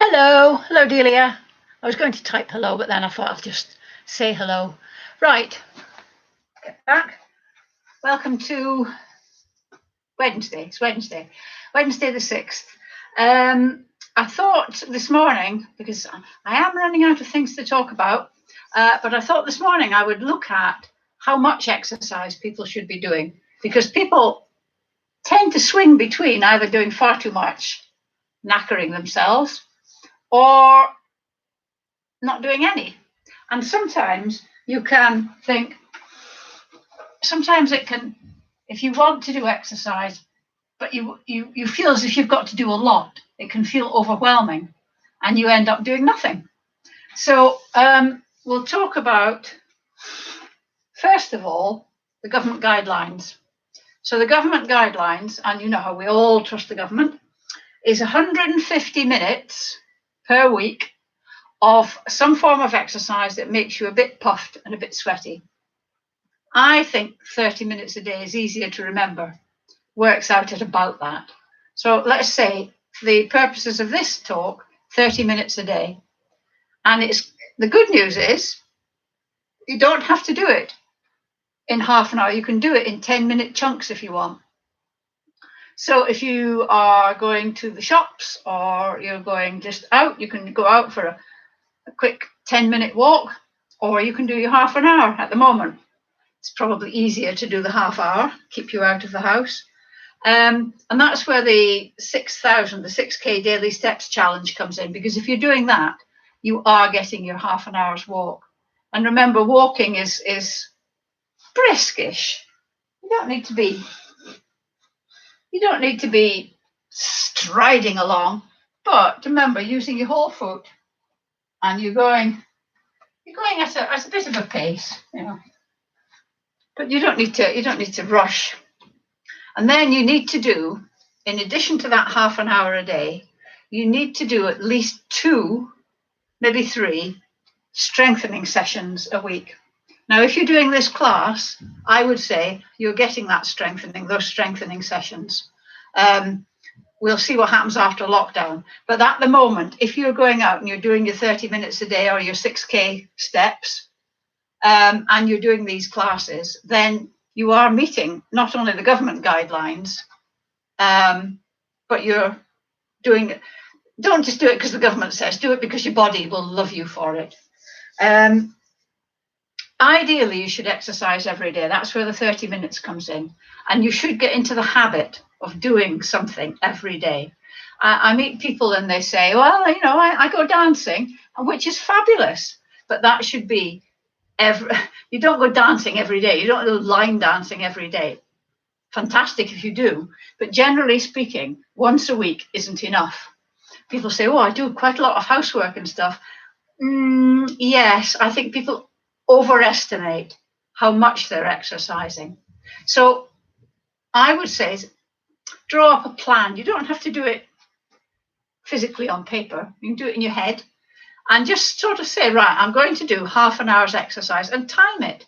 Hello Delia. I was going to type hello, but then I thought I'll just say hello. Right, get back. Welcome to Wednesday. It's Wednesday the 6th. I thought this morning, because I am running out of things to talk about, but I thought this morning I would look at how much exercise people should be doing, because people tend to swing between either doing far too much, knackering themselves, or not doing any. And sometimes you can think, sometimes it can, if you want to do exercise, but you feel as if you've got to do a lot, it can feel overwhelming and you end up doing nothing. So we'll talk about, first of all, the government guidelines. So the government guidelines, and you know how we all trust the government, is 150 minutes per week of some form of exercise that makes you a bit puffed and a bit sweaty. I think 30 minutes a day is easier to remember, works out at about that. So let's say, for the purposes of this talk, 30 minutes a day. And it's the good news is you don't have to do it in half an hour. You can do it in 10-minute chunks if you want. So if you are going to the shops or you're going just out, you can go out for a quick 10-minute walk, or you can do your half an hour at the moment. It's probably easier to do the half hour, keep you out of the house. And that's where the 6,000, the 6K daily steps challenge comes in, because if you're doing that, you are getting your half an hour's walk. And remember, walking is briskish. You don't need to be striding along, but remember, using your whole foot, and you're going at a bit of a pace, you know. But you don't need to rush. And then you need to do, in addition to that half an hour a day, you need to do at least 2, maybe 3 strengthening sessions a week. Now, if you're doing this class, I would say you're getting those strengthening sessions. We'll see what happens after lockdown. But at the moment, if you're going out and you're doing your 30 minutes a day or your 6K steps, and you're doing these classes, then you are meeting not only the government guidelines, but you're doing it. Don't just do it because the government says, do it because your body will love you for it. Ideally, you should exercise every day. That's where the 30 minutes comes in. And you should get into the habit of doing something every day. I meet people and they say, well, you know, I go dancing, which is fabulous. But that should be you don't go dancing every day. You don't go line dancing every day. Fantastic if you do. But generally speaking, once a week isn't enough. People say, oh, I do quite a lot of housework and stuff. Yes, I think people overestimate how much they're exercising. So I would say, draw up a plan. You don't have to do it physically on paper. You can do it in your head and just sort of say, right, I'm going to do half an hour's exercise, and time it.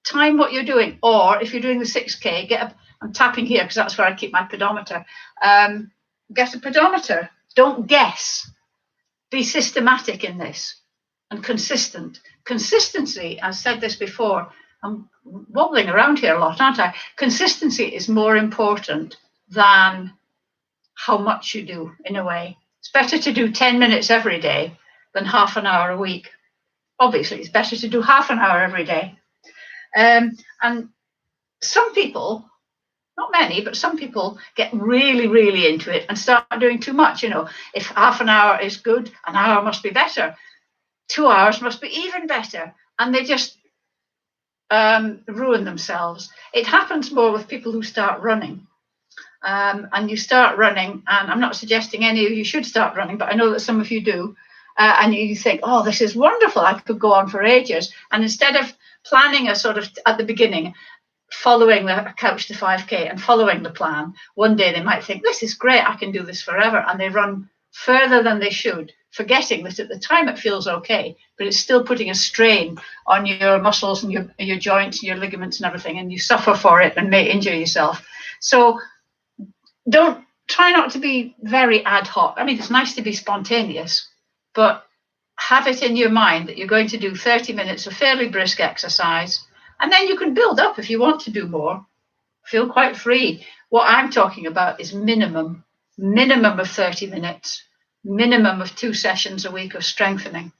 Time what you're doing. Or if you're doing the 6K, I'm tapping here because that's where I keep my pedometer. Get a pedometer. Don't guess. Be systematic in this and consistent. Consistency, I've said this before, I'm wobbling around here a lot, aren't I? Consistency is more important than how much you do, in a way. It's better to do 10 minutes every day than half an hour a week. Obviously, it's better to do half an hour every day. And some people, not many, but some people get really, really into it and start doing too much. You know, if half an hour is good, an hour must be better. 2 hours must be even better. And they just ruin themselves. It happens more with people who start running. And you start running, and I'm not suggesting any of you should start running, but I know that some of you do. And you think, oh, this is wonderful. I could go on for ages. And instead of planning a sort of, at the beginning, following the couch to 5K and following the plan, one day they might think, this is great, I can do this forever. And they run further than they should, forgetting that at the time it feels okay, but it's still putting a strain on your muscles and your joints and your ligaments and everything, and you suffer for it and may injure yourself. So try try not to be very ad hoc. I mean, it's nice to be spontaneous, but have it in your mind that you're going to do 30 minutes of fairly brisk exercise, and then you can build up if you want to do more. Feel quite free. What I'm talking about is minimum of 30 minutes, minimum of 2 sessions a week of strengthening.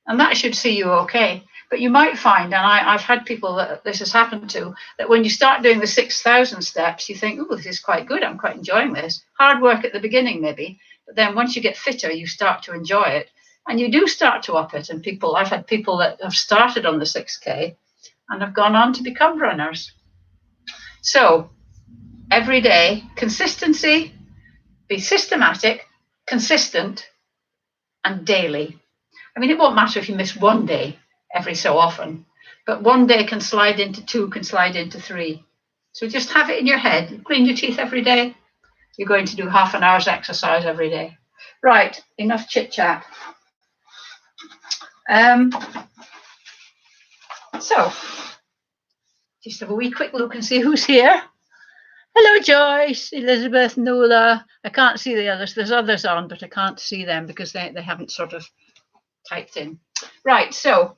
And that should see you okay. But you might find, and I've had people that this has happened to, that when you start doing the 6,000 steps, you think, oh, this is quite good. I'm quite enjoying this. Hard work at the beginning, maybe. But then once you get fitter, you start to enjoy it. And you do start to up it. And I've had people that have started on the 6K and have gone on to become runners. So every day, consistency, be systematic, consistent, and daily. I mean, it won't matter if you miss one day every so often, but one day can slide into 2, can slide into 3. So just have it in your head. You clean your teeth every day. You're going to do half an hour's exercise every day. Right, enough chit chat. So just have a wee quick look and see who's here. Hello, Joyce, Elizabeth, Nola. I can't see the others. There's others on, but I can't see them because they haven't sort of typed in. Right, so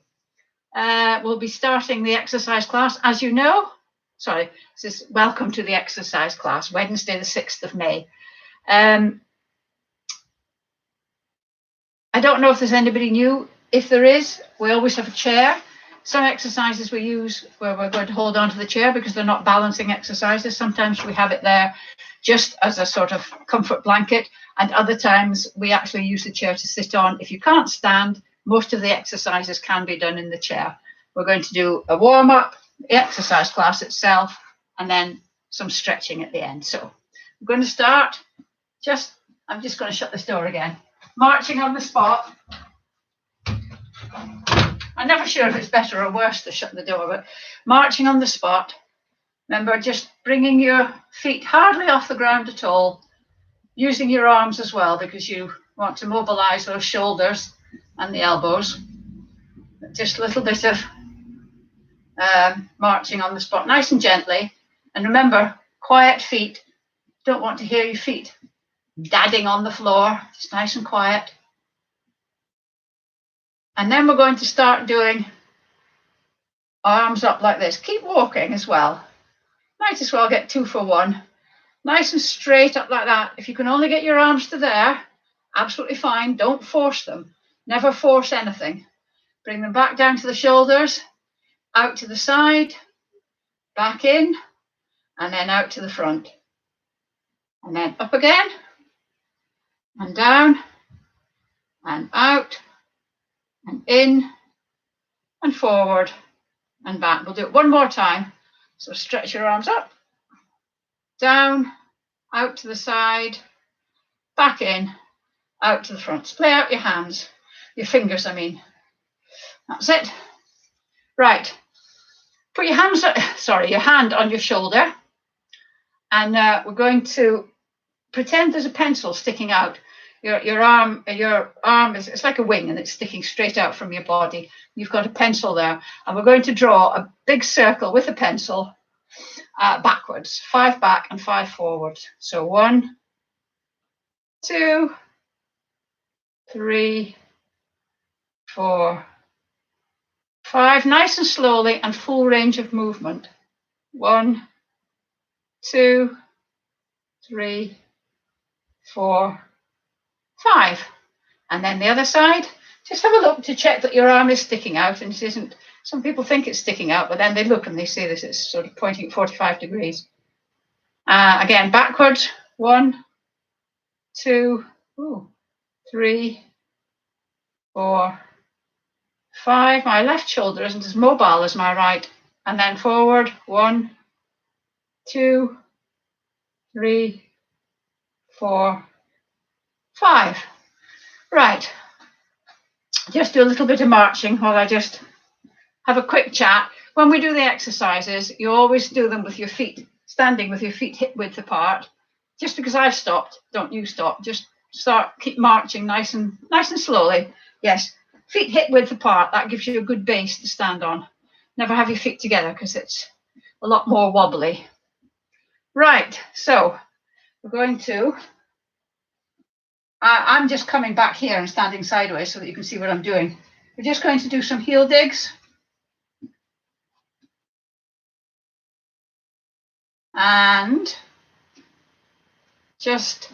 we'll be starting the exercise class. As you know, this is welcome to the exercise class, Wednesday, the 6th of May. I don't know if there's anybody new. If there is, we always have a chair. Some exercises we use where we're going to hold on to the chair because they're not balancing exercises. Sometimes we have it there just as a sort of comfort blanket, and other times we actually use the chair to sit on. If you can't stand, most of the exercises can be done in the chair. We're going to do a warm-up, the exercise class itself, and then some stretching at the end. So we're going to start. I'm just going to shut this door again. Marching on the spot. I'm never sure if it's better or worse to shut the door, but marching on the spot. Remember, just bringing your feet hardly off the ground at all, using your arms as well because you want to mobilize those shoulders and the elbows. Just a little bit of marching on the spot, nice and gently. And remember, quiet feet. Don't want to hear your feet dadding on the floor. Just nice and quiet. And then we're going to start doing arms up like this. Keep walking as well. Might as well get 2 for 1. Nice and straight up like that. If you can only get your arms to there, absolutely fine. Don't force them. Never force anything. Bring them back down to the shoulders, out to the side, back in, and then out to the front. And then up again, and down, and out, and in, and forward, and back. We'll do it one more time. So stretch your arms up, down, out to the side, back in, out to the front. Splay out your hands, your fingers, I mean. That's it. Right. Put your hand on your shoulder, and we're going to pretend there's a pencil sticking out. Your arm is, it's like a wing and it's sticking straight out from your body. You've got a pencil there, and we're going to draw a big circle with a pencil backwards, 5 back and 5 forward. So 1, 2, 3, 4, 5, nice and slowly and full range of movement. 1, 2, 3, 4, 5. And then the other side, just have a look to check that your arm is sticking out and it isn't. Some people think it's sticking out, but then they look and they see this, it's sort of pointing at 45 degrees. Again, backwards. 1, 2, 3, 4, 5. My left shoulder isn't as mobile as my right. And then forward. 1, 2, 3, 4, 5. Right. Just do a little bit of marching while I just have a quick chat. When we do the exercises, you always do them with your feet, standing with your feet hip width apart. Just because I've stopped, don't you stop. Just keep marching nice and slowly. Yes, feet hip width apart. That gives you a good base to stand on. Never have your feet together because it's a lot more wobbly. Right, so we're going to I'm just coming back here and standing sideways so that you can see what I'm doing. We're just going to do some heel digs. And just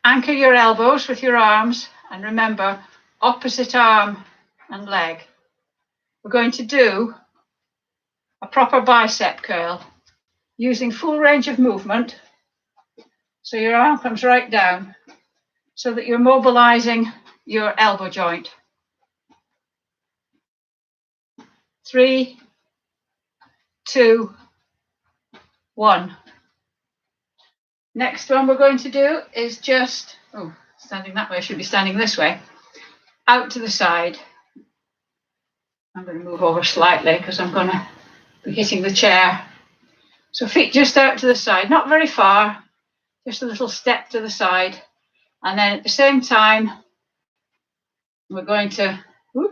anchor your elbows with your arms, and remember, opposite arm and leg. We're going to do a proper bicep curl using full range of movement. So your arm comes right down so that you're mobilizing your elbow joint. 3, 2, 1. Next one we're going to do is just, standing that way, I should be standing this way, out to the side. I'm going to move over slightly because I'm going to be hitting the chair. So feet just out to the side, not very far, just a little step to the side. And then at the same time, we're going to, we're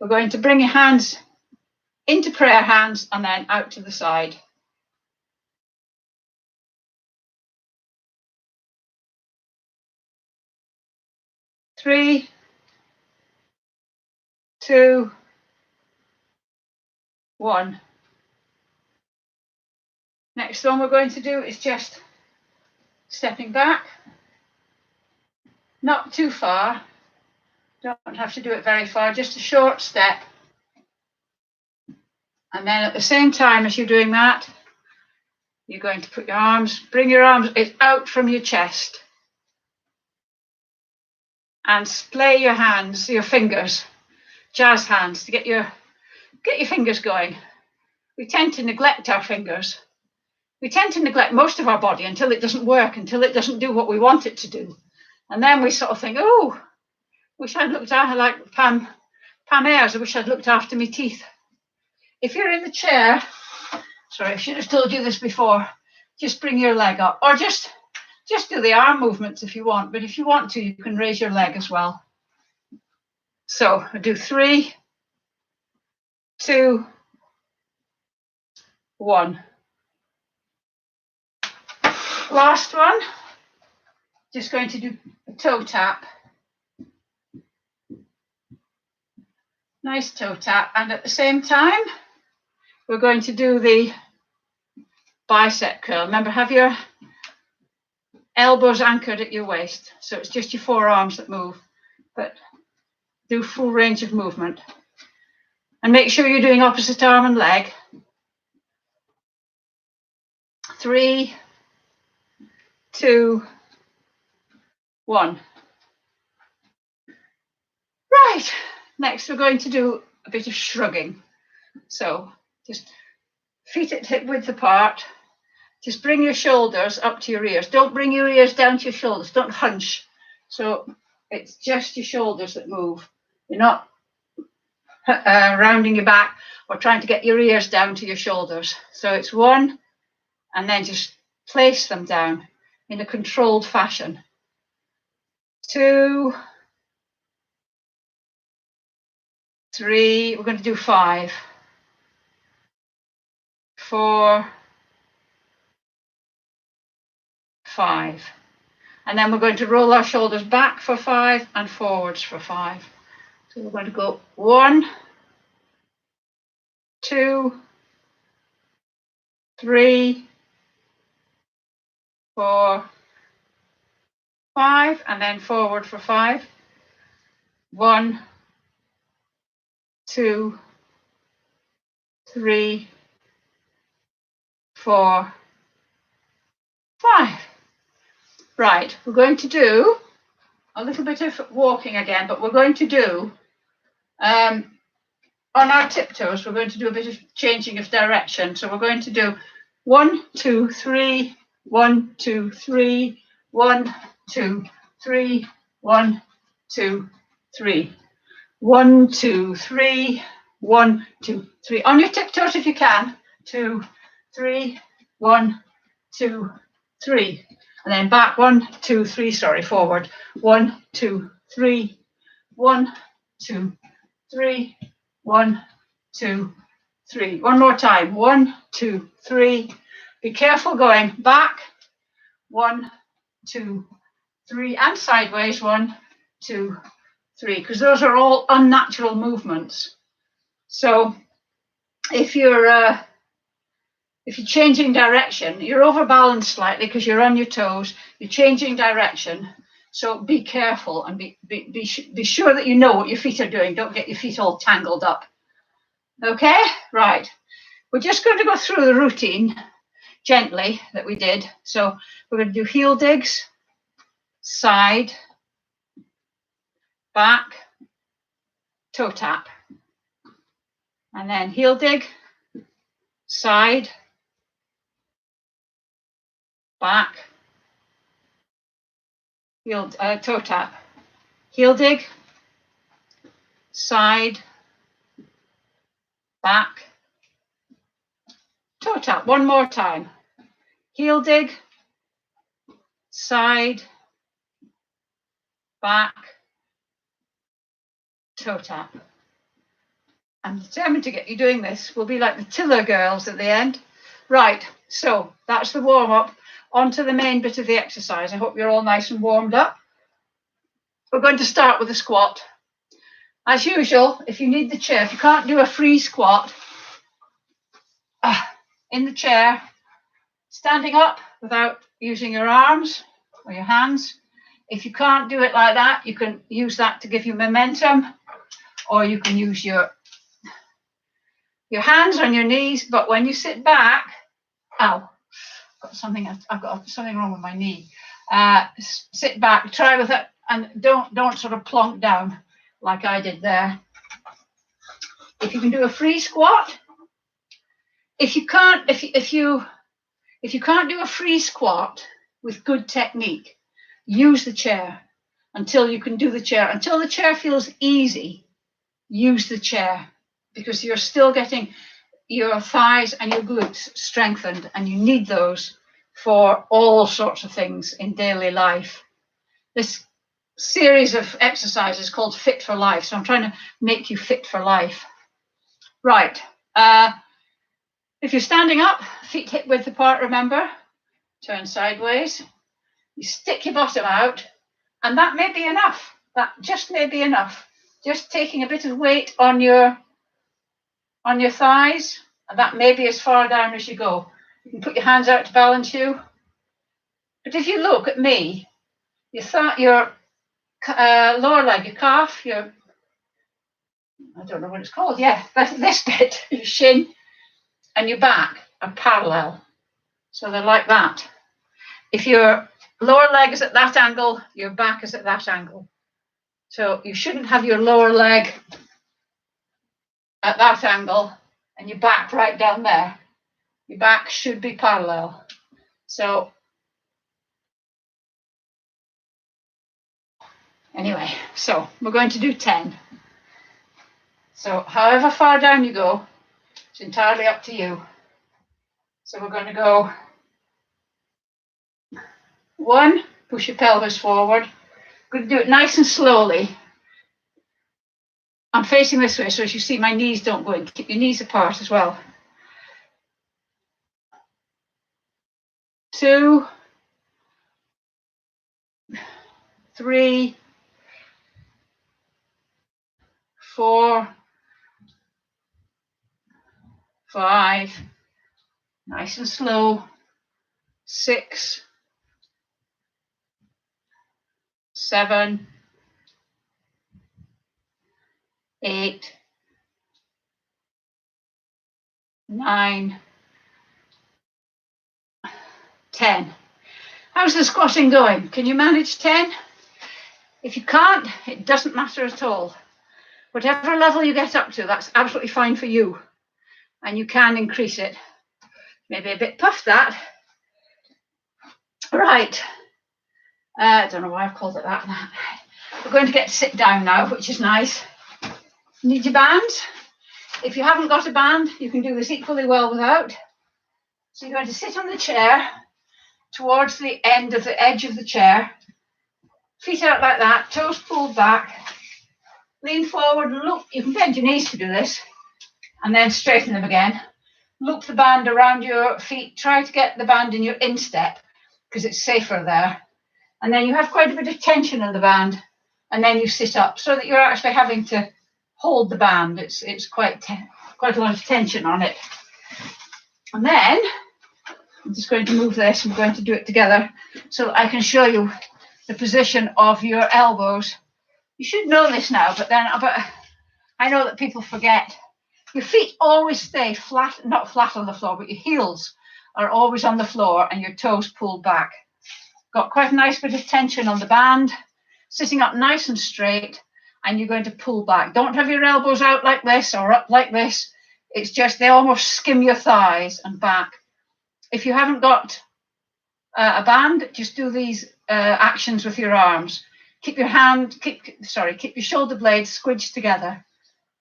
going to bring your hands into prayer hands and then out to the side. Three, 2, 1. Next one we're going to do is just stepping back, not too far, don't have to do it very far, just a short step. And then at the same time as you're doing that, you're going to put your arms, bring your arms out from your chest and splay your hands, your fingers, jazz hands, to get your fingers going. We tend to neglect our fingers. We tend to neglect most of our body until it doesn't work, until it doesn't do what we want it to do. And then we sort of think, oh, wish I'd looked after, like Pam Ayres, I wish I'd looked after my teeth. If you're in the chair, sorry, I should have told you this before, just bring your leg up, or just do the arm movements if you want, but if you want to, you can raise your leg as well. So I do 3, 2, 1. Last one, just going to do a toe tap. Nice toe tap, and at the same time, we're going to do the bicep curl. Remember, have your elbows anchored at your waist, so it's just your forearms that move, but do full range of movement. And make sure you're doing opposite arm and leg. 3, 2, 1. Right, next we're going to do a bit of shrugging. So just feet at hip width apart. Just bring your shoulders up to your ears. Don't bring your ears down to your shoulders. Don't hunch. So it's just your shoulders that move. You're not rounding your back or trying to get your ears down to your shoulders. So it's 1, and then just place them down in a controlled fashion. 2, 3, we're going to do 5, 4, 5. And then we're going to roll our shoulders back for 5 and forwards for 5. So we're going to go 1, 2, 3, 4, 5, and then forward for 5. 1, 2, 3, 4, 5. Right, we're going to do a little bit of walking again, but we're going to do, on our tiptoes, we're going to do a bit of changing of direction. So we're going to do 1, 2, 3, 1, 2, 3, 1, 2, 3, 1, 2, 3. 1, 2, 3, 1, 2, 3. On your tiptoes if you can. 2, 3, 1, 2, 3. And then back 1, 2, 3, sorry, forward. 1, 2, 3, 1, 2, 3, 1, 2, 3. One more time. 1, 2, 3. Be careful going back 1, 2, 3, and sideways, 1, 2, 3, because those are all unnatural movements. So if you're changing direction, you're overbalanced slightly because you're on your toes, you're changing direction. So be careful and be sure that you know what your feet are doing. Don't get your feet all tangled up. Okay, right. We're just going to go through the routine gently that we did. So we're going to do heel digs, side, back, toe tap. And then heel dig, side, back, heel, toe tap. Heel dig, side, back, toe tap. One more time. Heel dig, side, back, toe tap. I'm determined to get you doing this. We'll be like the Tiller girls at the end. Right, so that's the warm-up. On to the main bit of the exercise. I hope you're all nice and warmed up. We're going to start with a squat. As usual, if you need the chair, if you can't do a free squat, in the chair, standing up without using your arms or your hands. If you can't do it like that, you can use that to give you momentum, or you can use your hands on your knees. But when you sit back, ow, I've got something wrong with my knee. Sit back, try with it, and don't sort of plonk down like I did there. If you can do a free squat, if you can't do a free squat with good technique, use the chair until you can do the chair. Until the chair feels easy, use the chair, because you're still getting your thighs and your glutes strengthened, and you need those for all sorts of things in daily life. This series of exercises called Fit for Life, so I'm trying to make you fit for life. Right. If you're standing up, feet hip width apart, remember, turn sideways. You stick your bottom out, and that may be enough. That just may be enough. Just taking a bit of weight on your thighs, and that may be as far down as you go. You can put your hands out to balance you. But if you look at me, your lower leg, your calf, I don't know what it's called. Yeah, this bit, your shin and your back are parallel. So they're like that. If your lower leg is at that angle, your back is at that angle. So you shouldn't have your lower leg at that angle and your back right down there. Your back should be parallel. So anyway, so we're going to do 10. So however far down you go, it's entirely up to you. So we're going to go 1, push your pelvis forward. We're going to do it nice and slowly. I'm facing this way, so as you see, my knees don't go in. Keep your knees apart as well. 2, 3, 4, 5, nice and slow. 6, 7, 8, 9, 10. How's the squatting going? Can you manage 10? If you can't, it doesn't matter at all. Whatever level you get up to, that's absolutely fine for you. And you can increase it. Maybe a bit puffed, that. Right. I don't know why I've called it that. We're going to get to sit down now, which is nice. Need your bands? If you haven't got a band, you can do this equally well without. So you're going to sit on the chair towards the end of the edge of the chair. Feet out like that, toes pulled back. Lean forward and look. You can bend your knees to do this, and then straighten them again. Loop the band around your feet. Try to get the band in your instep. because it's safer there. And then you have quite a bit of tension in the band, and then you sit up so that you're actually having to hold the band. It's quite a lot of tension on it. And then I'm just going to move this, and we're going to do it together so that I can show you the position of your elbows. You should know this now, but I know that people forget. Your feet always stay flat, not flat on the floor, but your heels are always on the floor and your toes pulled back. Got quite a nice bit of tension on the band, sitting up nice and straight, and you're going to pull back. Don't have your elbows out like this or up like this. It's just they almost skim your thighs and back. If you haven't got a band, just do these actions with your arms. Keep your shoulder blades squidged together,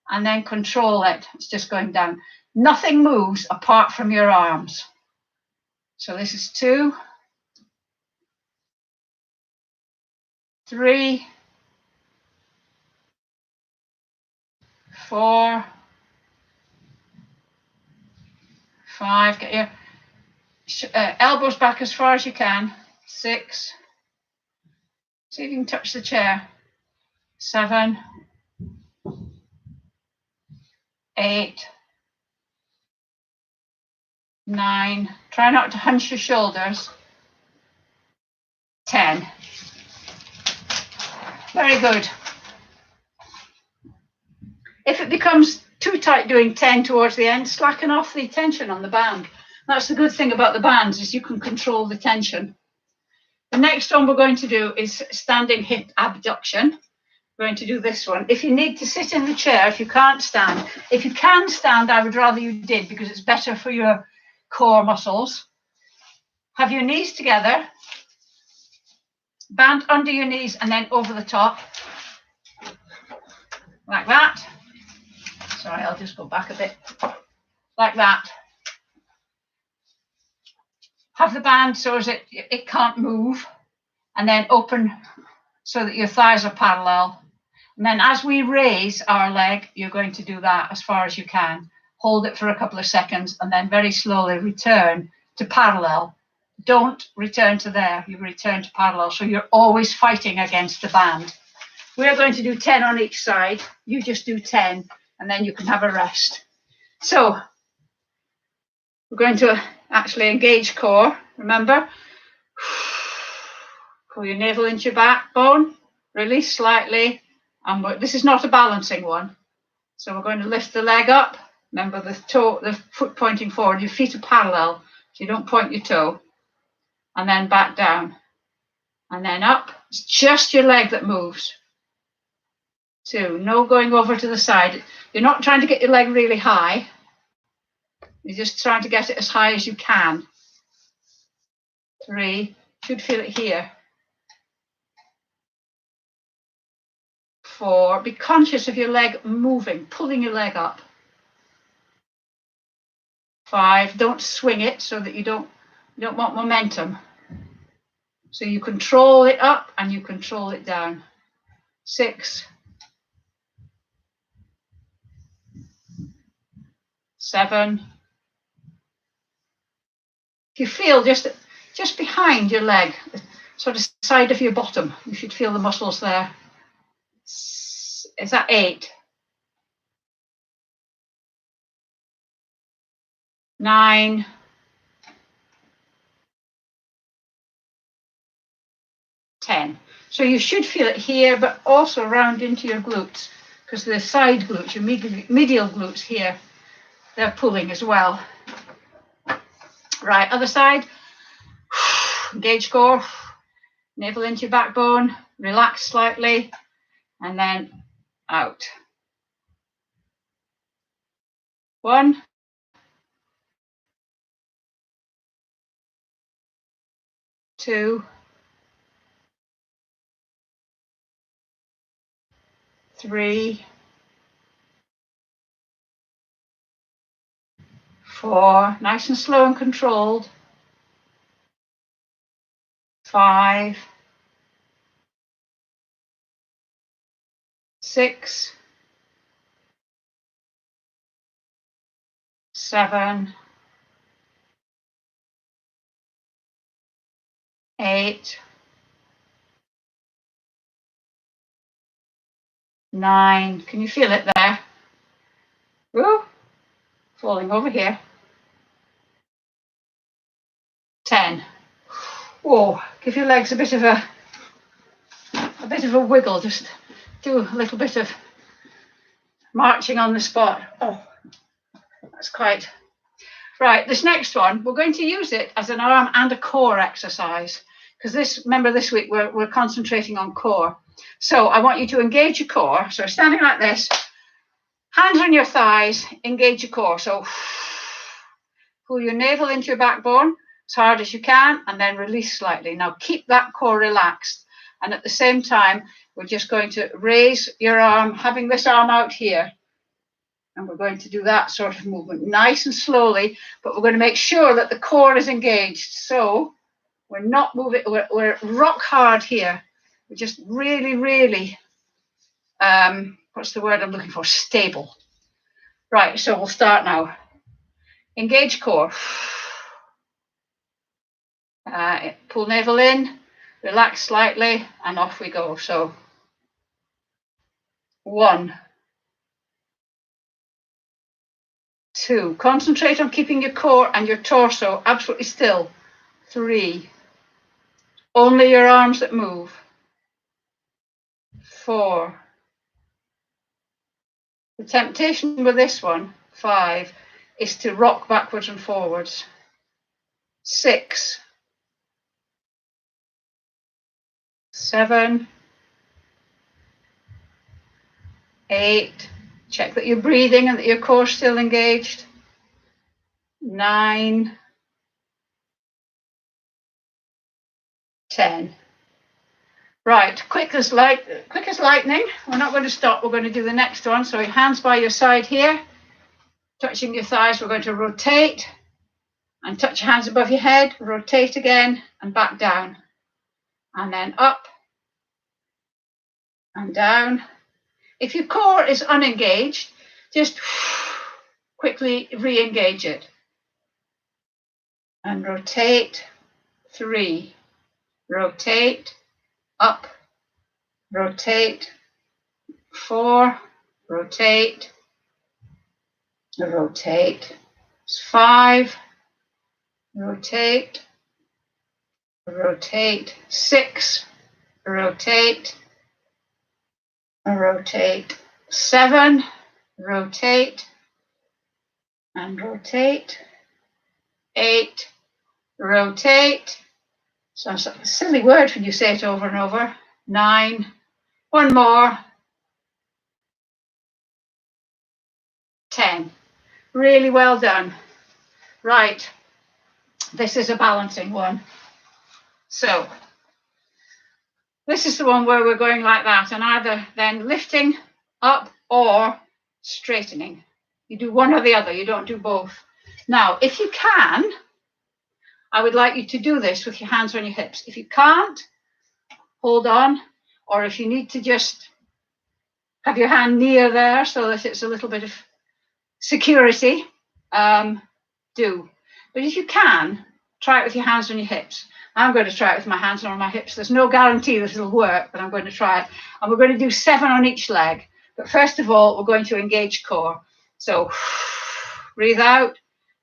and then control it. It's just going down. Nothing moves apart from your arms. So this is 2, 3, 4, 5. Get your elbows back as far as you can. 6. See if you can touch the chair. 7, 8, 9. Try not to hunch your shoulders. 10. Very good. If it becomes too tight doing 10 towards the end, slacken off the tension on the band. That's the good thing about the bands, is you can control the tension. The next one we're going to do is standing hip abduction. We're going to do this one. If you need to sit in the chair, if you can't stand, if you can stand, I would rather you did, because it's better for your core muscles. Have your knees together, band under your knees and then over the top, like that. Sorry, I'll just go back a bit, like that. Have the band so as it can't move, and then open so that your thighs are parallel. And then as we raise our leg, you're going to do that as far as you can. Hold it for a couple of seconds and then very slowly return to parallel. Don't return to there, you return to parallel. So you're always fighting against the band. We're going to do 10 on each side. You just do 10 and then you can have a rest. So we're going to actually engage core, remember? Pull your navel into your backbone, release slightly. And this is not a balancing one. So we're going to lift the leg up. Remember the foot pointing forward, your feet are parallel, so you don't point your toe. And then back down. And then up. It's just your leg that moves. 2, no going over to the side. You're not trying to get your leg really high. You're just trying to get it as high as you can. 3, should feel it here. 4, be conscious of your leg moving, pulling your leg up. 5, don't swing it so that you don't want momentum. So you control it up and you control it down. 6, 7. If you feel just behind your leg, sort of side of your bottom, you should feel the muscles there. Is that 8? 9. 10. So you should feel it here, but also round into your glutes, because the side glutes, your medial glutes here, they're pulling as well. Right, other side. Engage core, navel into your backbone, relax slightly, and then out. 1, 2, 3, 4, nice and slow and controlled. 5, 6, 7, 8, 9. Can you feel it there? Woo! Falling over here. 10. Whoa! Give your legs a bit of a wiggle. Just do a little bit of marching on the spot. Oh, that's quite right. This next one, we're going to use it as an arm and a core exercise because remember this week we're concentrating on core. So I want you to engage your core. So standing like this, hands on your thighs, engage your core. So pull your navel into your backbone as hard as you can and then release slightly. Now keep that core relaxed. And at the same time, we're just going to raise your arm, having this arm out here. And we're going to do that sort of movement nice and slowly, but we're going to make sure that the core is engaged. So we're not moving, we're rock hard here. We're just really, really, what's the word I'm looking for? Stable. Right, so we'll start now. Engage core. Pull navel in, relax slightly, and off we go. So 1, 2. Concentrate on keeping your core and your torso absolutely still. 3. Only your arms that move. 4. The temptation with this one, 5, is to rock backwards and forwards. 6, 7, 8. Check that you're breathing and that your core's still engaged. 9, 10. Right, quick as lightning. We're not going to stop. We're going to do the next one. So your hands by your side here, touching your thighs. We're going to rotate and touch your hands above your head. Rotate again and back down. And then up and down. If your core is unengaged, just quickly re-engage it. And rotate. 3. Rotate. Up. Rotate. 4. Rotate. Rotate. 5. Rotate. Rotate. 6. Rotate. Rotate. 7. Rotate. And rotate. 8. Rotate. So it's a silly word when you say it over and over. 9. One more. 10. Really well done. Right. This is a balancing one. So this is the one where we're going like that and either then lifting up or straightening. You do one or the other. You don't do both. Now, if you can, I would like you to do this with your hands on your hips. If you can't, hold on. Or if you need to just have your hand near there so that it's a little bit of security, do. But if you can, try it with your hands on your hips. I'm going to try it with my hands on my hips. There's no guarantee that it'll work, but I'm going to try it. And we're going to do 7 on each leg. But first of all, we're going to engage core. So breathe out,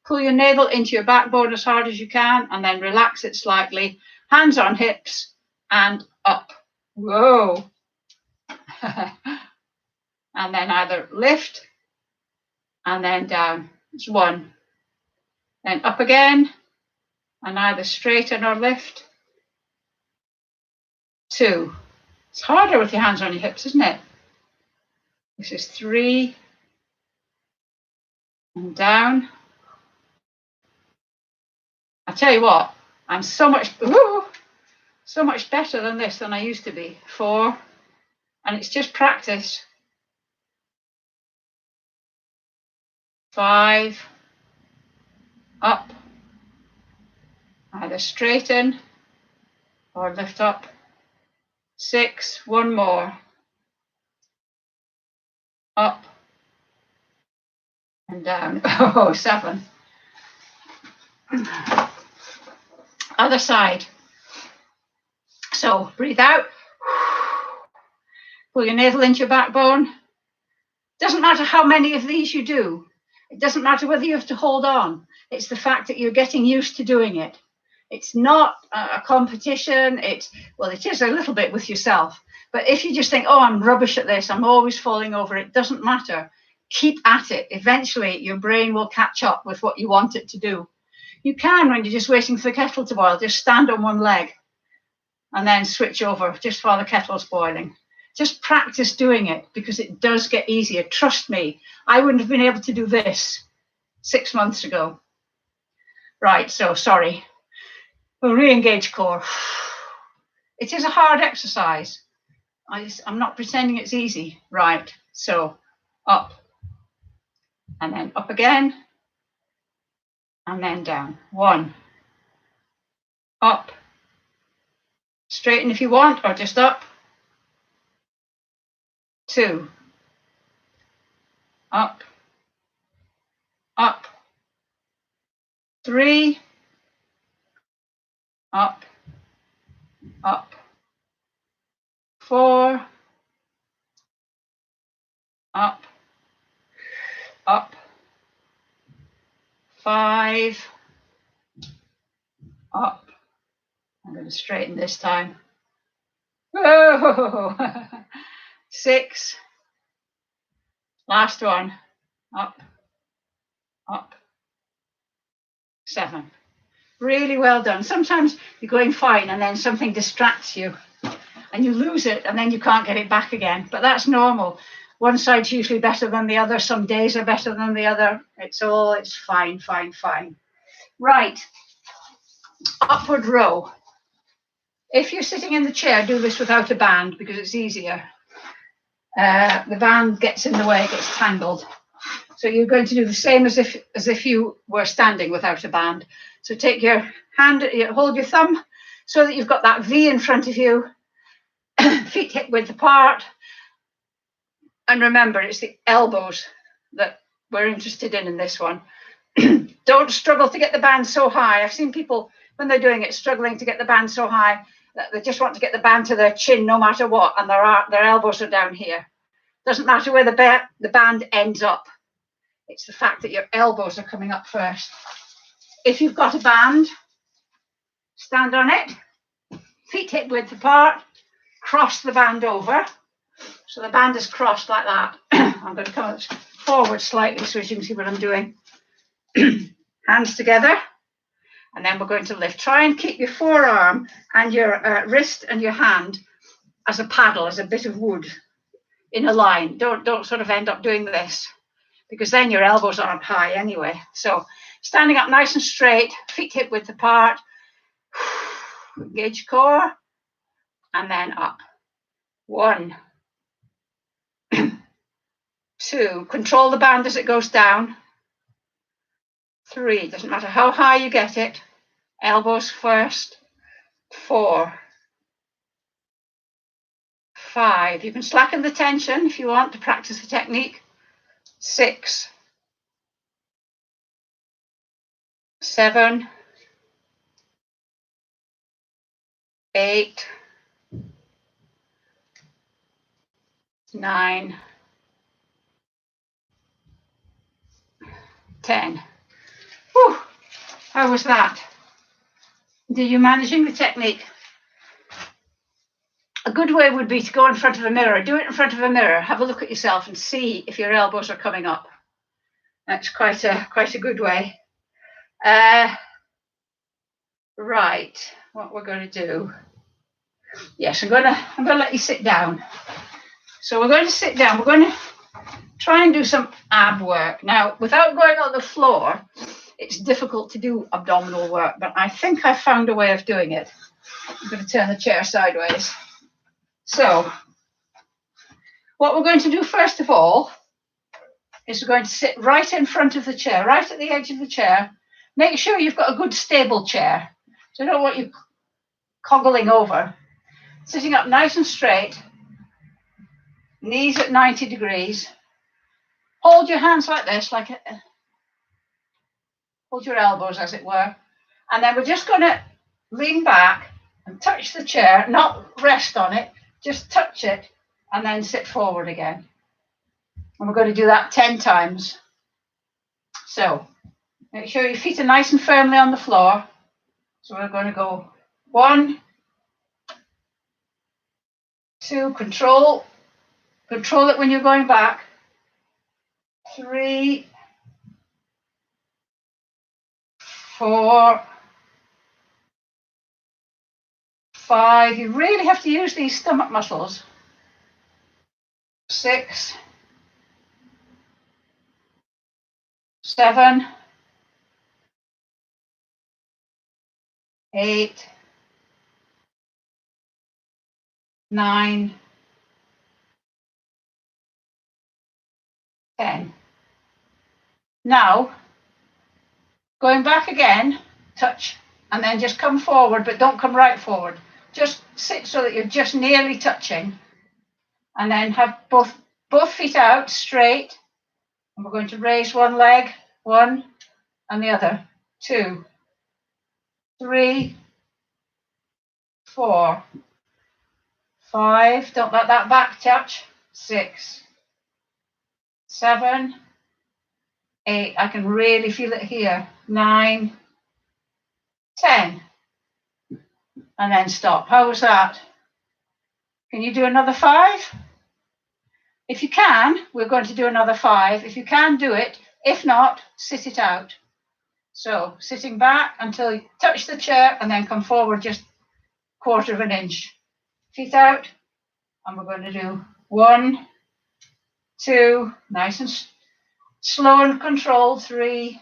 pull your navel into your backbone as hard as you can, and then relax it slightly. Hands on hips and up. Whoa. And then either lift and then down. It's 1. Then up again and either straighten or lift. 2. It's harder with your hands on your hips, isn't it? This is 3. And down. I tell you what, I'm so much better than this than I used to be. 4. And it's just practice. 5. Up. Either straighten or lift up. 6. One more. Up and down. Oh, 7. Other side. So breathe out. Pull your navel into your backbone. Doesn't matter how many of these you do. It doesn't matter whether you have to hold on. It's the fact that you're getting used to doing it. It's not a competition. Well, it is a little bit with yourself. But if you just think, oh, I'm rubbish at this, I'm always falling over, it doesn't matter. Keep at it. Eventually, your brain will catch up with what you want it to do. You can, when you're just waiting for the kettle to boil, just stand on one leg and then switch over just while the kettle's boiling. Just practice doing it because it does get easier. Trust me, I wouldn't have been able to do this 6 months ago. Right, so sorry. We'll re-engage core. It is a hard exercise. I'm not pretending it's easy. Right, so up and then up again and then down. 1, up, straighten if you want or just up. 2, up, up. 3, up, up. 4, up, up. 5, up. I'm going to straighten this time. Whoa. 6, last one, up, up. 7. Really well done. Sometimes you're going fine and then something distracts you and you lose it and then you can't get it back again. But that's normal. One side's usually better than the other. Some days are better than the other. It's fine, fine, fine. Right. Upward row. If you're sitting in the chair, do this without a band because it's easier. The band gets in the way, it gets tangled. So you're going to do the same as if you were standing without a band. So take your hand, hold your thumb so that you've got that V in front of you, feet hip width apart. And remember, it's the elbows that we're interested in this one. Don't struggle to get the band so high. I've seen people, when they're doing it, struggling to get the band so high that they just want to get the band to their chin no matter what, and their elbows are down here. Doesn't matter where the band ends up. It's the fact that your elbows are coming up first. If you've got a band, stand on it, feet hip width apart, cross the band over. So the band is crossed like that. I'm going to come forward slightly so you can see what I'm doing. Hands together, and then we're going to lift. Try and keep your forearm and your wrist and your hand as a paddle, as a bit of wood in a line. Don't sort of end up doing this, because then your elbows aren't high anyway. So standing up nice and straight, feet hip width apart, engage core, and then up. 1, 2, control the band as it goes down. 3, doesn't matter how high you get it, elbows first. 4, 5, you can slacken the tension if you want to practice the technique. 6, 7, 8, 9, 10. Whew, how was that? Did you managing the technique? A good way would be to go in front of a mirror. Do it in front of a mirror. Have a look at yourself and see if your elbows are coming up. That's quite a good way. Right, what we're going to do. Yes, I'm going to let you sit down. So we're going to sit down. We're going to try and do some ab work. Now, without going on the floor, it's difficult to do abdominal work, but I think I found a way of doing it. I'm going to turn the chair sideways. So, what we're going to do first of all is we're going to sit right in front of the chair, right at the edge of the chair. Make sure you've got a good stable chair. So I don't want you coggling over. Sitting up nice and straight, knees at 90 degrees. Hold your hands like this, hold your elbows as it were. And then we're just going to lean back and touch the chair, not rest on it, just touch it and then sit forward again. And we're going to do that 10 times. So make sure your feet are nice and firmly on the floor. So we're going to go 1, 2, control it when you're going back. 3, 4, 5. You really have to use these stomach muscles. 6, 7, 8, 9, 10. Now, going back again, touch, and then just come forward, but don't come right forward. Just sit so that you're just nearly touching. And then have both feet out straight. And we're going to raise one leg, 1, and the other, 2, 3, 4, 5. Don't let that back touch. 6, 7, 8. I can really feel it here. 9, 10. And then stop. How was that? Can you do another 5? If you can, we're going to do another 5. If you can, do it. If not, sit it out. So sitting back until you touch the chair and then come forward just 1/4 of an inch. Feet out. And we're going to do 1, 2, nice and slow and controlled. 3,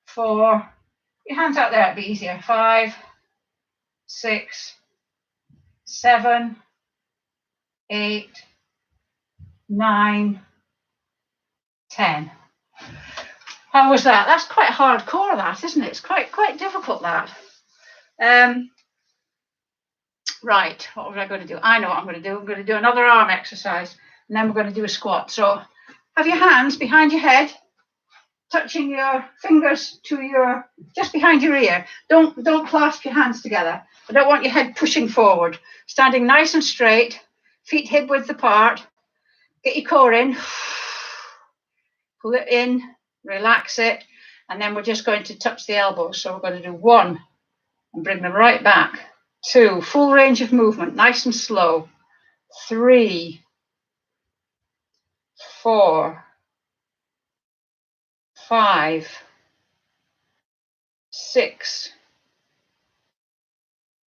4. Your hands out there, it'd be easier. 5, 6, 7, 8, 9, 10. How was that? That's quite hardcore, that, isn't it? It's quite difficult, that. Right, what was I going to do? I know what I'm going to do. I'm going to do another arm exercise, and then we're going to do a squat. So have your hands behind your head, touching your fingers to just behind your ear. Don't clasp your hands together. I don't want your head pushing forward. Standing nice and straight, feet hip width apart. Get your core in. Pull it in, relax it, and then we're just going to touch the elbows. So we're going to do 1 and bring them right back. 2, full range of movement, nice and slow. 3, 4, 5, 6,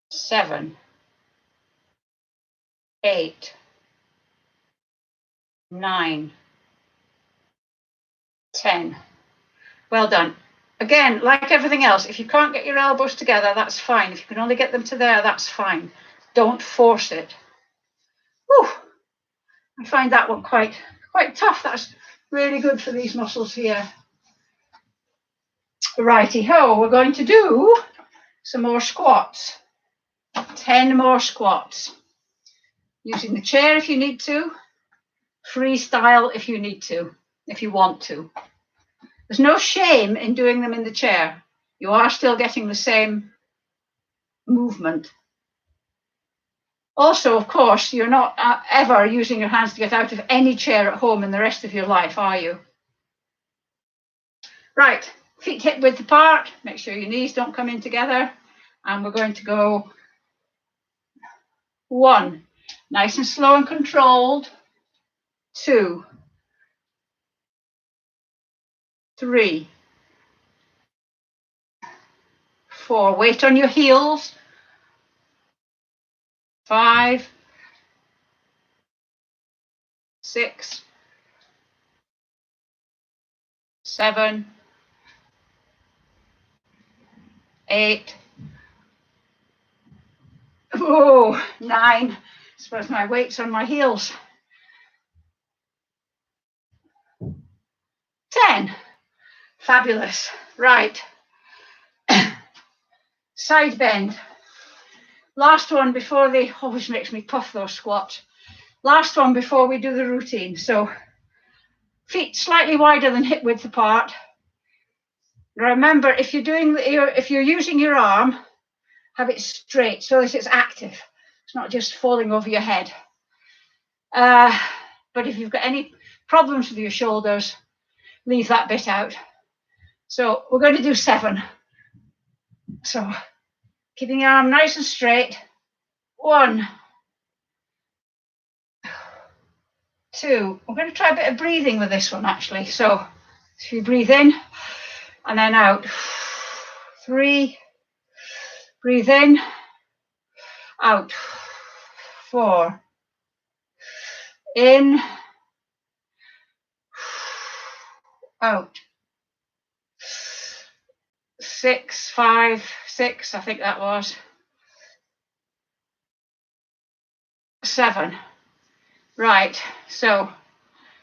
7, 8, 9, 10. Well done. Again, like everything else, if you can't get your elbows together, that's fine. If you can only get them to there, that's fine. Don't force it. Whew. I find that one quite tough. That's really good for these muscles here. Righty-ho, we're going to do some more squats. 10 more squats. Using the chair if you need to. Freestyle if you need to, if you want to. There's no shame in doing them in the chair. You are still getting the same movement. Also, of course, you're not ever using your hands to get out of any chair at home in the rest of your life, are you? Right, feet hip width apart. Make sure your knees don't come in together. And we're going to go 1, nice and slow and controlled. 2, 3, 4. Weight on your heels. 5, 6, 7, 8. Oh, 9. I suppose my weight's on my heels. 10. Fabulous. Right. Side bend. Last one before always makes me puff those squats. Last one before we do the routine. So feet slightly wider than hip width apart. Remember, if you're using your arm, have it straight so that it's active. It's not just falling over your head. But if you've got any problems with your shoulders, leave that bit out. So we're going to do 7. So keeping your arm nice and straight. 1, 2. We're going to try a bit of breathing with this one, actually. So if you breathe in and then out. 3. Breathe in, out. 4. In, out. 6, 5, 6, I think that was. 7. Right, so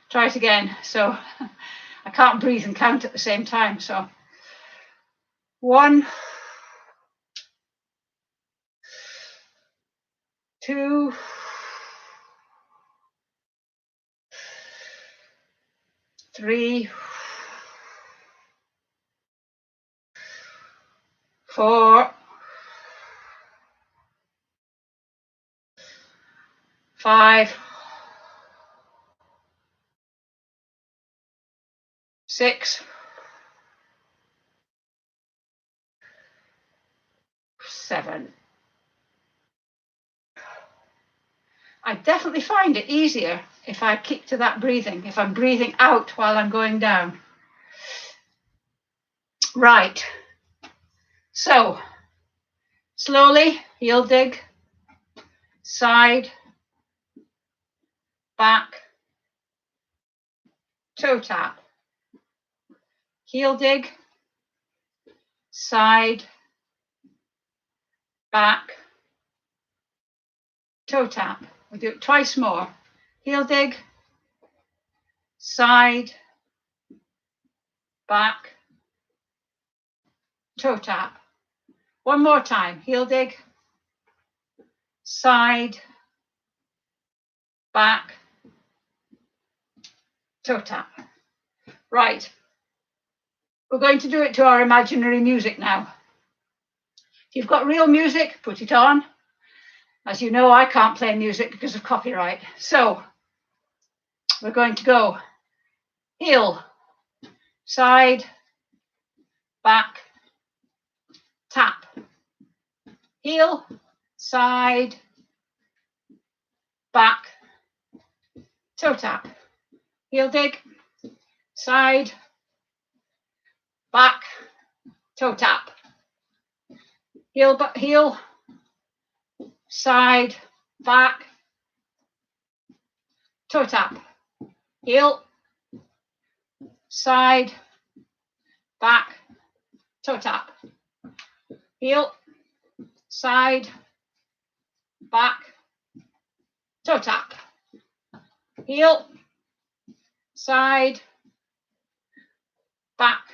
try it again. So I can't breathe and count at the same time. So 1, 2, 3, 4, 5, 6, 7. I definitely find it easier if I keep to that breathing, if I'm breathing out while I'm going down. Right. So slowly, heel dig, side, back, toe tap. Heel dig, side, back, toe tap. We'll do it twice more. Heel dig, side, back, toe tap. One more time. Heel dig, side, back, toe tap. Right. We're going to do it to our imaginary music now. If you've got real music, put it on. As you know, I can't play music because of copyright. So we're going to go heel, side, back, tap. Heel, side, back, toe tap. Heel dig, side, back, toe tap. Heel, side, back, toe tap. Heel, side, back, toe tap. Heel, side, back, toe tap. Heel, side, back,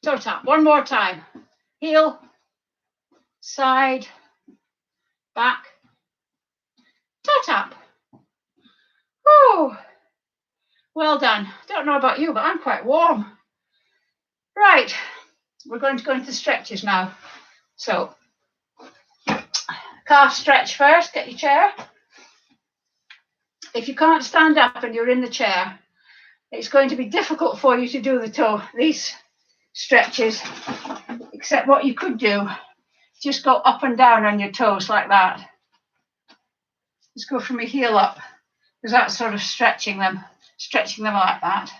toe tap. One more time. Heel, side, back, toe tap. Whew. Well done. Don't know about you, but I'm quite warm. Right, we're going to go into stretches now. So, calf stretch first. Get your chair. If you can't stand up and you're in the chair, it's going to be difficult for you to do these stretches, except what you could do, just go up and down on your toes like that. Just go from your heel up, because that's sort of stretching them like that.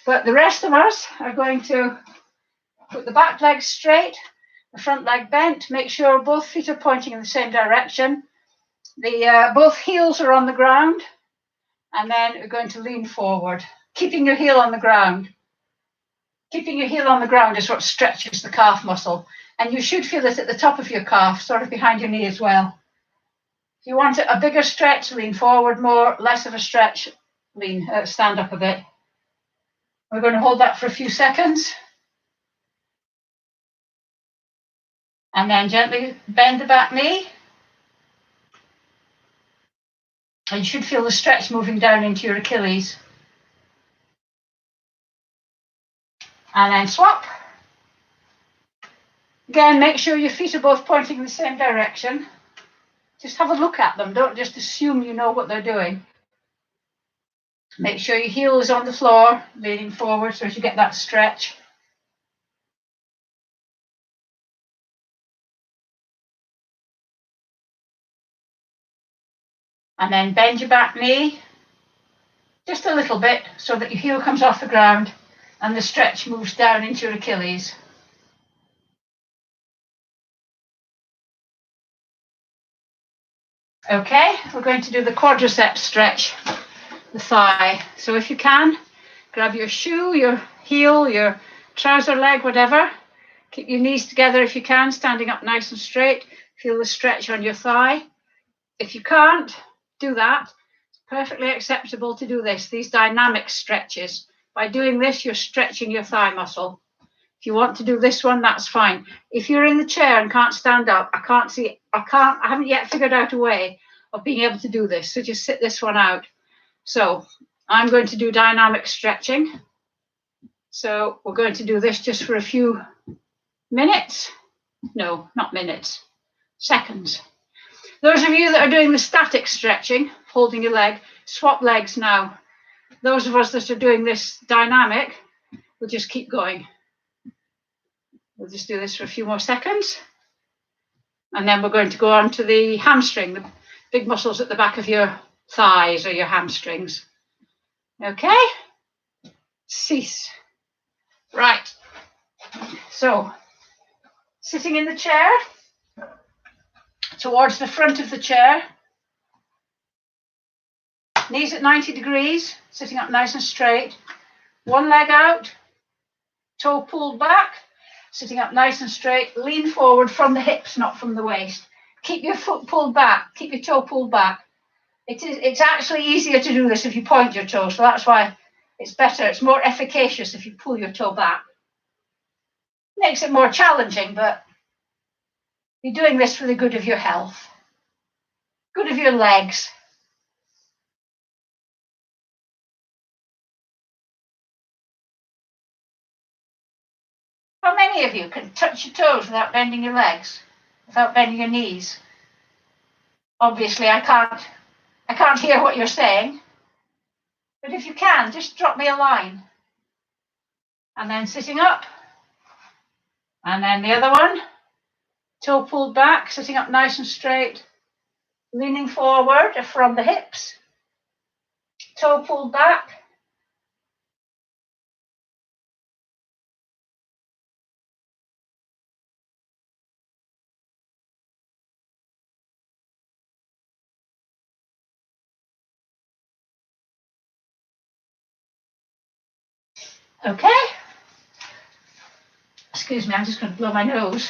But the rest of us are going to put the back leg straight, the front leg bent, make sure both feet are pointing in the same direction. Both heels are on the ground, and then we're going to lean forward, keeping your heel on the ground. Keeping your heel on the ground is what stretches the calf muscle, and you should feel it at the top of your calf, sort of behind your knee as well. If you want a bigger stretch, lean forward more. Less of a stretch, stand up a bit. We're going to hold that for a few seconds. And then gently bend the back knee. And you should feel the stretch moving down into your Achilles. And then swap. Again, make sure your feet are both pointing in the same direction. Just have a look at them. Don't just assume you know what they're doing. Make sure your heel is on the floor, leaning forward so as you get that stretch. And then bend your back knee just a little bit so that your heel comes off the ground and the stretch moves down into your Achilles. Okay, we're going to do the quadricep stretch, the thigh. So if you can, grab your shoe, your heel, your trouser leg, whatever. Keep your knees together if you can, standing up nice and straight. Feel the stretch on your thigh. If you can't do that, it's perfectly acceptable to do this, these dynamic stretches. By doing this, you're stretching your thigh muscle. If you want to do this one, that's fine. If you're in the chair and can't stand up, I haven't yet figured out a way of being able to do this. So just sit this one out. So I'm going to do dynamic stretching. So we're going to do this just for a few minutes. No, not minutes, seconds. Those of you that are doing the static stretching, holding your leg, swap legs now. Those of us that are doing this dynamic, we'll just keep going. We'll just do this for a few more seconds. And then we're going to go on to the hamstring, the big muscles at the back of your thighs or your hamstrings. Okay? Cease. Right. So, sitting in the chair, towards the front of the chair, knees at 90 degrees, sitting up nice and straight, one leg out, toe pulled back, sitting up nice and straight, lean forward from the hips, not from the waist. Keep your foot pulled back, keep your toe pulled back. It's actually easier to do this if you point your toe, so that's why it's better, it's more efficacious if you pull your toe back. Makes it more challenging, but you're doing this for the good of your health, good of your legs. How many of you can touch your toes without bending your legs, without bending your knees? Obviously, I can't hear what you're saying, but if you can, just drop me a line. And then sitting up, and then the other one, toe pulled back, sitting up nice and straight, leaning forward from the hips, toe pulled back. Okay. Excuse me, I'm just going to blow my nose.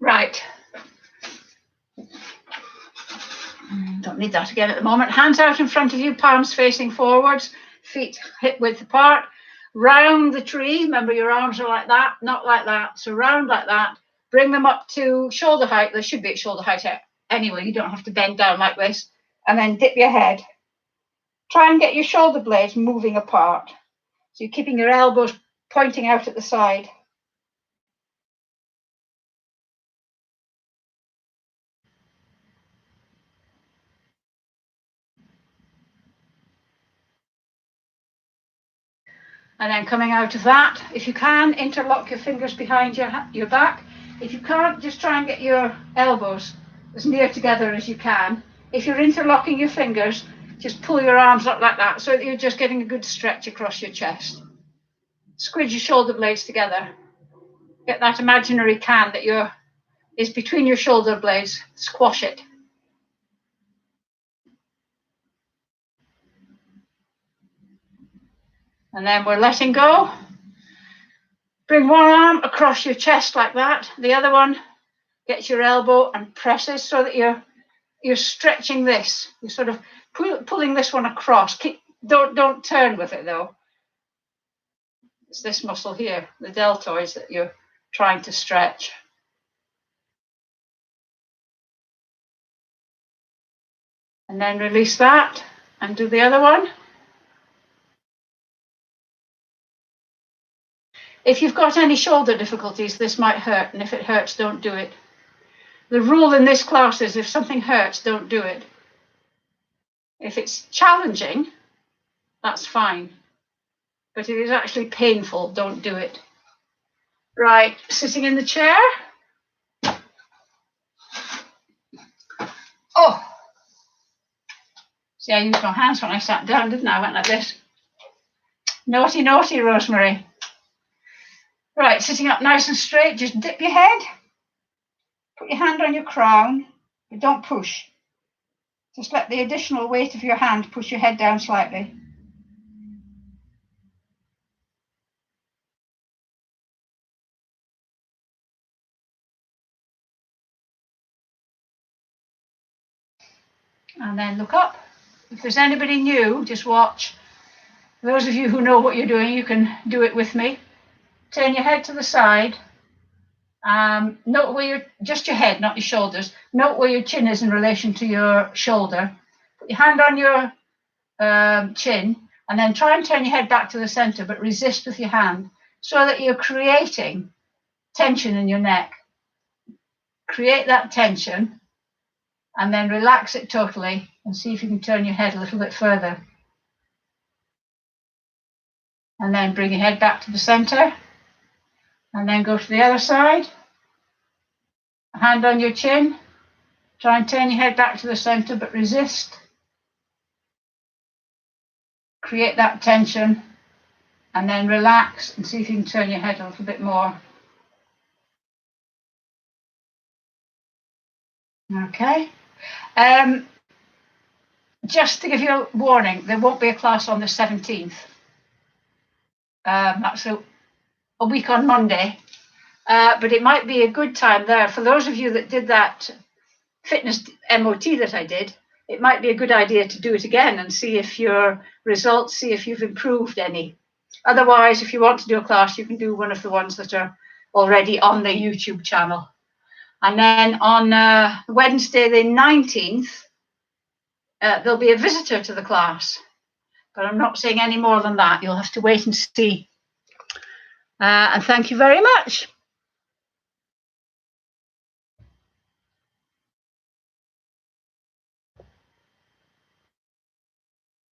Right. Don't need that again at the moment. Hands out in front of you, palms facing forwards, feet hip width apart. Round the tree. Remember, your arms are like that, not like that. So round like that. Bring them up to shoulder height. They should be at shoulder height anyway. You don't have to bend down like this. And then dip your head. Try and get your shoulder blades moving apart. So you're keeping your elbows pointing out at the side. And then coming out of that, if you can, interlock your fingers behind your back. If you can't, just try and get your elbows as near together as you can. If you're interlocking your fingers, just pull your arms up like that so that you're just getting a good stretch across your chest. Squidge your shoulder blades together. Get that imaginary can that is between your shoulder blades. Squash it. And then we're letting go. Bring one arm across your chest like that. The other one gets your elbow and presses so that you're stretching this. You're sort of pulling this one across. Don't turn with it though. It's this muscle here, the deltoids, that you're trying to stretch. And then release that and do the other one. If you've got any shoulder difficulties, this might hurt, and if it hurts, don't do it. The rule in this class is if something hurts, don't do it. If it's challenging, that's fine. But if it's actually painful, don't do it. Right, sitting in the chair. Oh, see, I used my hands when I sat down, didn't I? I went like this. Naughty, naughty, Rosemary. Right, sitting up nice and straight, just dip your head. Put your hand on your crown, but don't push. Just let the additional weight of your hand push your head down slightly. And then look up. If there's anybody new, just watch. Those of you who know what you're doing, you can do it with me. Turn your head to the side. Note where just your head, not your shoulders. Note where your chin is in relation to your shoulder. Put your hand on your chin, and then try and turn your head back to the center, but resist with your hand so that you're creating tension in your neck. Create that tension, and then relax it totally, and see if you can turn your head a little bit further. And then bring your head back to the center, and then go to the other side. Hand on your chin. Try and turn your head back to the center, but resist. Create that tension, and then relax and see if you can turn your head a little bit more. Okay. Just to give you a warning, there won't be a class on the 17th. That's a week on Monday. But it might be a good time there. For those of you that did that fitness MOT that I did, it might be a good idea to do it again and see if your results, see if you've improved any. Otherwise, if you want to do a class, you can do one of the ones that are already on the YouTube channel. And then on Wednesday, the 19th, there'll be a visitor to the class. But I'm not saying any more than that. You'll have to wait and see. And thank you very much.